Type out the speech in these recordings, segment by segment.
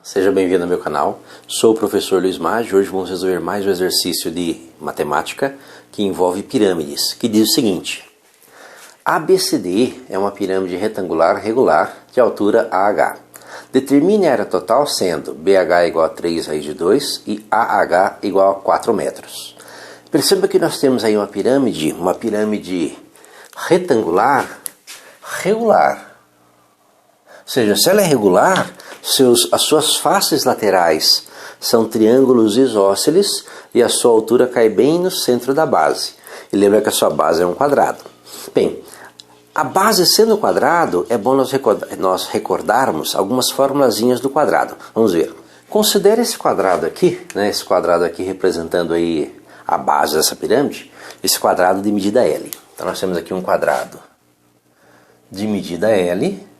seja bem-vindo ao meu canal. Sou o professor Luiz Maggi. Hoje vamos resolver mais um exercício de matemática que envolve pirâmides, que diz o seguinte: ABCD é uma pirâmide retangular regular de altura AH. Determine a área total sendo BH igual a 3 raiz de 2 e AH igual a 4 metros. Perceba que nós temos aí uma pirâmide retangular regular. Ou seja, se ela é regular, as suas faces laterais são triângulos isósceles e a sua altura cai bem no centro da base. E lembra que a sua base é um quadrado. Bem, a base sendo quadrado, é bom nós recordarmos algumas formulazinhas do quadrado. Vamos ver. Considere esse quadrado aqui, esse quadrado aqui representando aí a base dessa pirâmide, esse quadrado de medida L. Então nós temos aqui um quadrado de medida L.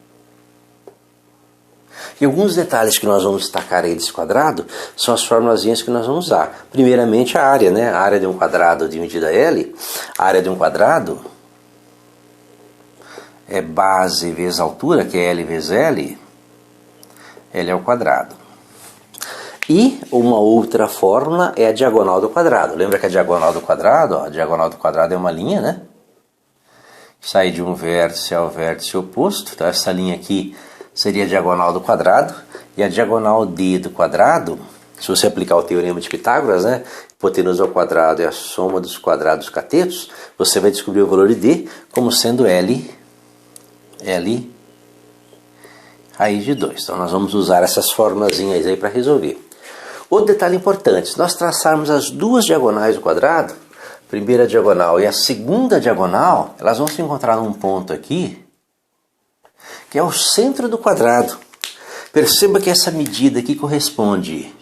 E alguns detalhes que nós vamos destacar aí desse quadrado são as formulazinhas que nós vamos usar. Primeiramente a área, A área de um quadrado de medida L, a área de um quadrado é base vezes altura, que é L vezes L. L ao quadrado. E uma outra fórmula é a diagonal do quadrado. Lembra que a diagonal do quadrado, a diagonal do quadrado é uma linha, Sai de um vértice ao vértice oposto. Então essa linha aqui seria a diagonal do quadrado, e a diagonal D do quadrado, se você aplicar o teorema de Pitágoras, hipotenusa ao quadrado é a soma dos quadrados catetos, você vai descobrir o valor de D como sendo L raiz de 2. Então nós vamos usar essas formulazinhas aí para resolver. Outro detalhe importante, se nós traçarmos as duas diagonais do quadrado, a primeira diagonal e a segunda diagonal, elas vão se encontrar num ponto aqui, que é o centro do quadrado. Perceba que essa medida aqui corresponde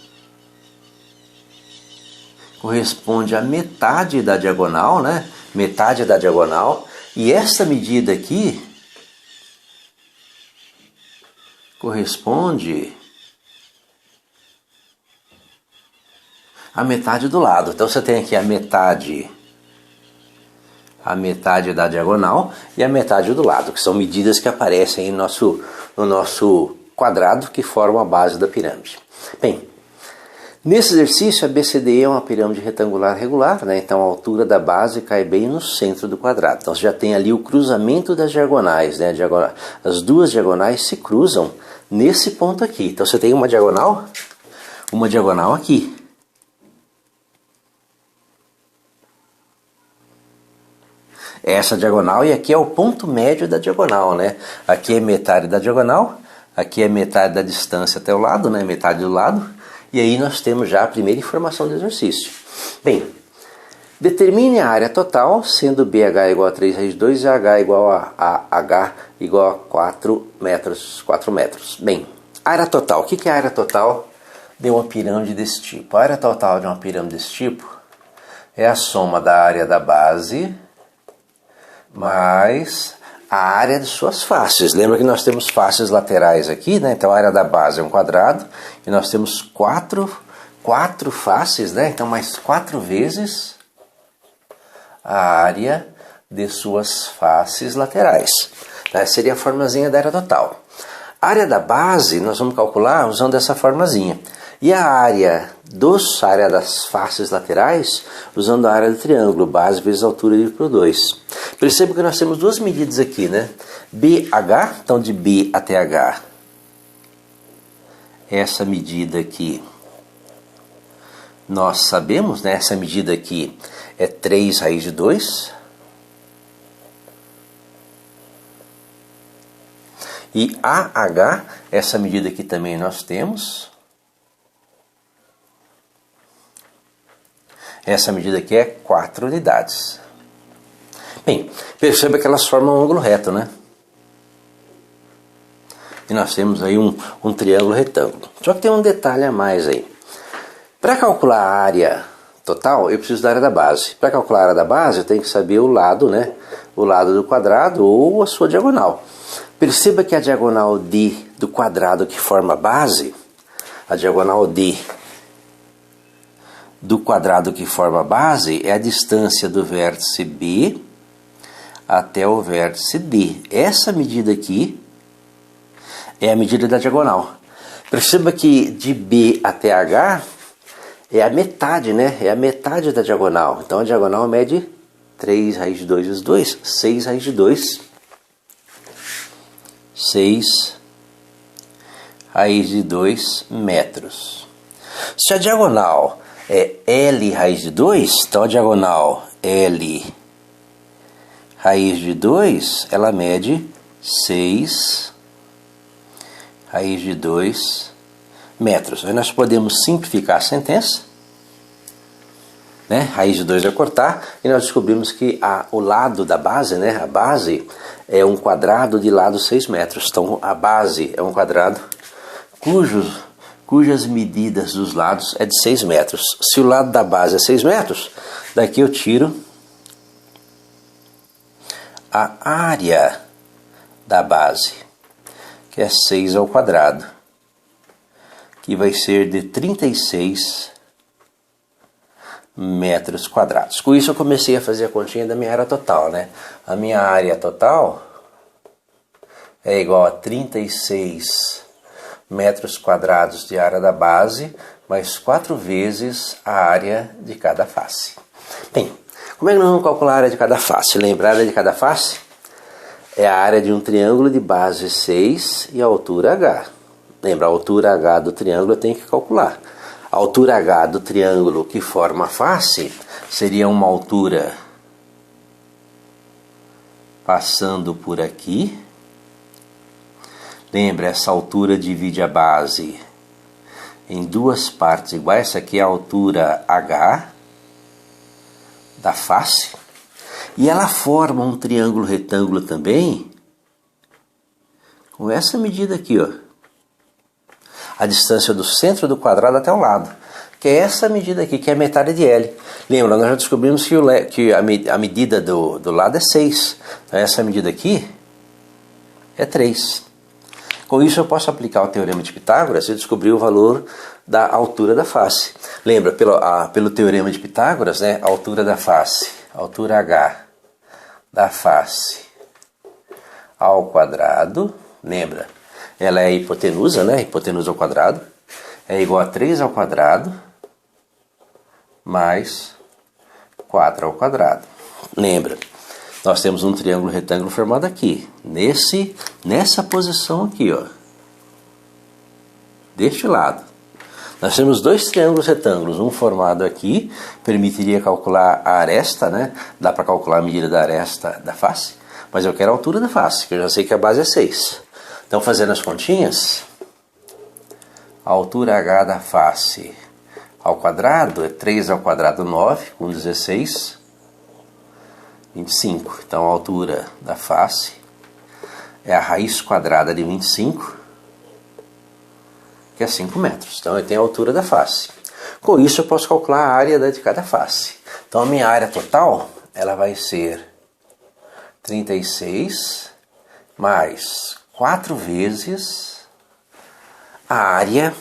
à metade da diagonal, Metade da diagonal. E essa medida aqui corresponde à metade do lado. Então você tem aqui a metade da diagonal e a metade do lado, que são medidas que aparecem no nosso quadrado que forma a base da pirâmide. Bem, nesse exercício a BCD é uma pirâmide retangular regular, então a altura da base cai bem no centro do quadrado. Então você já tem ali o cruzamento das diagonais, as duas diagonais se cruzam nesse ponto aqui. Então você tem uma diagonal aqui. Essa diagonal, e aqui é o ponto médio da diagonal, Aqui é metade da diagonal, aqui é metade da distância até o lado, Metade do lado, e aí nós temos já a primeira informação do exercício. Bem, determine a área total, sendo BH igual a 3 raiz de 2 e H igual a H igual a 4 metros. Bem, área total. O que é a área total de uma pirâmide desse tipo? A área total de uma pirâmide desse tipo é a soma da área da base mais a área de suas faces. Lembra que nós temos faces laterais aqui, Então a área da base é um quadrado e nós temos quatro faces, Então mais 4 vezes a área de suas faces laterais. Essa seria a formulazinha da área total. A área da base nós vamos calcular usando essa formulazinha. E a área das faces laterais usando a área do triângulo, base vezes altura dividido por 2. Perceba que nós temos duas medidas aqui, BH, então de B até H, essa medida aqui nós sabemos, Essa medida aqui é 3 raiz de 2. E AH, essa medida aqui também nós temos. Essa medida aqui é 4 unidades. Bem, perceba que elas formam um ângulo reto, E nós temos aí um triângulo retângulo. Só que tem um detalhe a mais aí. Para calcular a área total, eu preciso da área da base. Para calcular a área da base, eu tenho que saber o lado, O lado do quadrado ou a sua diagonal. Perceba que a diagonal D do quadrado que forma a base, a diagonal D do quadrado que forma a base é a distância do vértice B até o vértice D. Essa medida aqui é a medida da diagonal. Perceba que de B até H é a metade, né? É a metade da diagonal. Então a diagonal mede 3 raiz de 2 vezes 2, 6 raiz de 2. 6 raiz de 2 metros. Se a diagonal é L raiz de 2, então a diagonal L raiz de 2, ela mede 6 raiz de 2 metros. Aí nós podemos simplificar a sentença, né? Raiz de 2 vai cortar, e nós descobrimos que o lado da base, né? A base é um quadrado de lado 6 metros. Então a base é um quadrado cujas medidas dos lados é de 6 metros. Se o lado da base é 6 metros, daqui eu tiro a área da base, que é 6 ao quadrado, que vai ser de 36 metros quadrados. Com isso eu comecei a fazer a continha da minha área total, né? A minha área total é igual a 36 metros quadrados de área da base, mais 4 vezes a área de cada face. Bem, como é que nós vamos calcular a área de cada face? Lembra, a área de cada face é a área de um triângulo de base 6 e a altura H. Lembra, a altura H do triângulo eu tenho que calcular. A altura H do triângulo que forma a face seria uma altura passando por aqui. Lembra, essa altura divide a base em duas partes iguais. Essa aqui é a altura H da face. E ela forma um triângulo retângulo também com essa medida aqui, ó. A distância do centro do quadrado até o lado, que é essa medida aqui, que é a metade de L. Lembra, nós já descobrimos que a medida do lado é 6. Então essa medida aqui é 3. Com isso eu posso aplicar o teorema de Pitágoras e descobrir o valor da altura da face. Lembra, pelo teorema de Pitágoras, né, a altura da face, a altura H da face ao quadrado, lembra, ela é a hipotenusa, né, hipotenusa ao quadrado, é igual a 3 ao quadrado mais 4 ao quadrado. Lembra, nós temos um triângulo retângulo formado aqui, nessa posição aqui, ó, deste lado. Nós temos dois triângulos retângulos, um formado aqui, permitiria calcular a aresta, né? Dá para calcular a medida da aresta da face, mas eu quero a altura da face, que eu já sei que a base é 6. Então, fazendo as continhas, a altura H da face ao quadrado é 3 ao quadrado 9, com 16, 25. Então a altura da face é a raiz quadrada de 25, que é 5 metros. Então eu tenho a altura da face. Com isso eu posso calcular a área de cada face. Então a minha área total ela vai ser 36 mais 4 vezes a área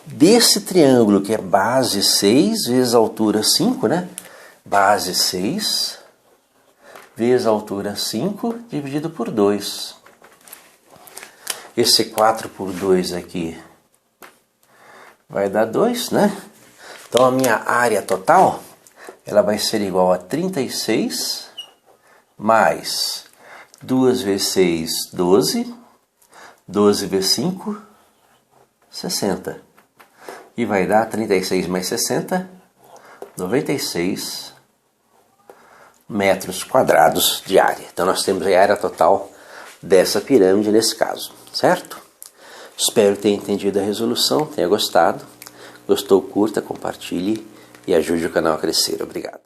desse triângulo, que é base 6 vezes altura 5, né? Base 6 vezes altura 5 dividido por 2. Esse 4 por 2 aqui vai dar 2, né? Então a minha área total ela vai ser igual a 36 mais 2 vezes 6, 12. 12 vezes 5, 60. E vai dar 36 mais 60, 96 metros quadrados de área. Então nós temos a área total dessa pirâmide nesse caso, certo? Espero que tenha entendido a resolução, tenha gostado. Gostou, curta, compartilhe e ajude o canal a crescer. Obrigado.